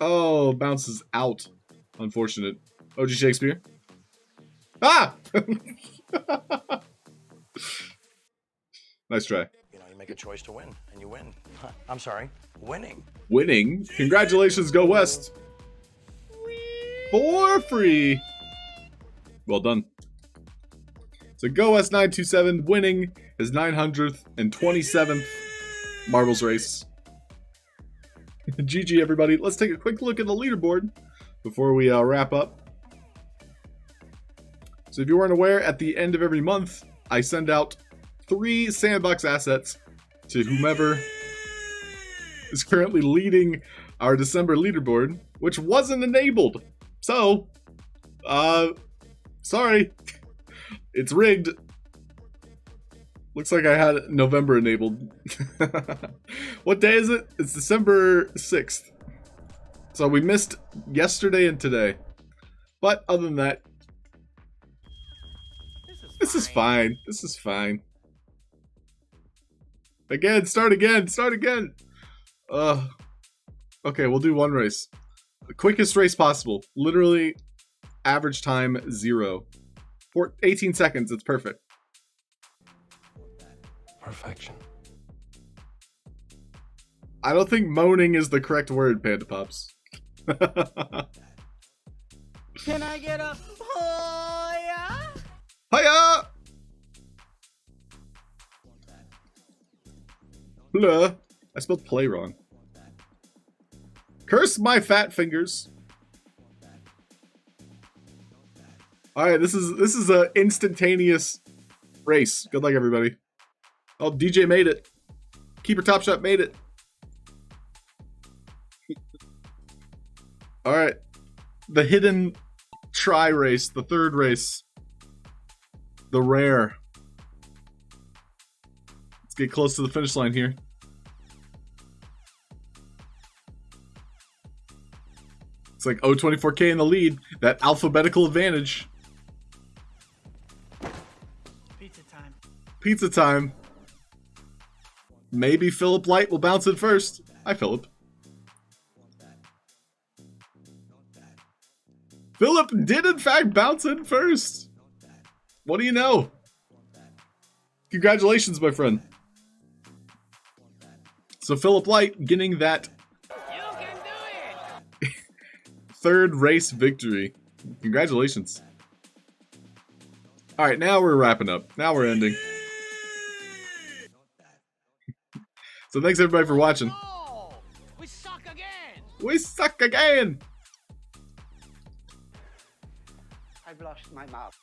Oh, bounces out. Unfortunate. OG Shakespeare. Ah! Nice try. You know, you make a choice to win, and you win. I'm sorry, winning. Winning. Congratulations, Go West. For free. Well done. So Go West 927 winning his 927th marbles race. GG everybody. Let's take a quick look at the leaderboard before we wrap up. So if you weren't aware, at the end of every month, I send out 3 Sandbox assets to whomever is currently leading our December leaderboard, which wasn't enabled. So, sorry. It's rigged. Looks like I had November enabled. What day is it? It's December 6th. So we missed yesterday and today. But other than that, this is fine. This is fine. Again, start again, start again. Okay, we'll do one race. The quickest race possible. Literally, average time 0. For 18 seconds, it's perfect. Perfection. I don't think moaning is the correct word, Panda Pops. Can I get a Hoya? Hiya! Blah. I spelled play wrong. Curse my fat fingers. Alright, this is a instantaneous race. Good luck, everybody. Oh, DJ made it. Keeper Top Shot made it. Alright. The hidden try race. The third race. The rare. Let's get close to the finish line here. It's like O24K in the lead. That alphabetical advantage. Pizza time. Pizza time. Maybe Philip Light will bounce in first. Hi, Philip. Philip did in fact bounce in first. What do you know? Congratulations, my friend. So Philip Light getting that third race victory. Congratulations. Alright, now we're wrapping up. Now we're ending. So thanks everybody for watching. Oh, we suck again. We suck again! I've lost my mouth.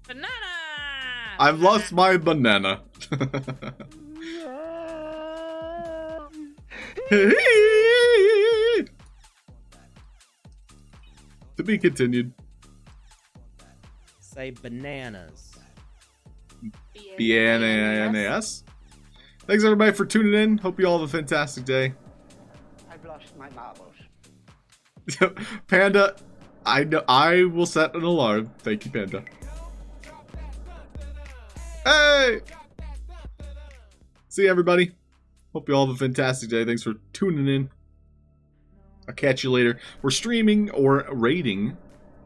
Banana! I've lost my banana. To be continued. Say bananas. BNAS. Thanks everybody for tuning in. Hope you all have a fantastic day. I've lost my marbles. Panda, I will set an alarm. Thank you, Panda. Hey! See you, everybody. Hope you all have a fantastic day. Thanks for tuning in. I'll catch you later. We're streaming or raiding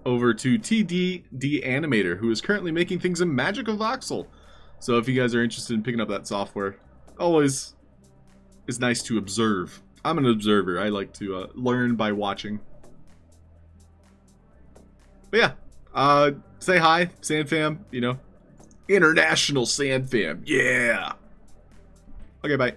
over to TDD Animator, who is currently making things in Magic of Voxel. So if you guys are interested in picking up that software, always is nice to observe. I'm an observer. I like to learn by watching. But yeah, say hi, Sand Fam, you know. International Sand Fam, yeah! Okay, bye.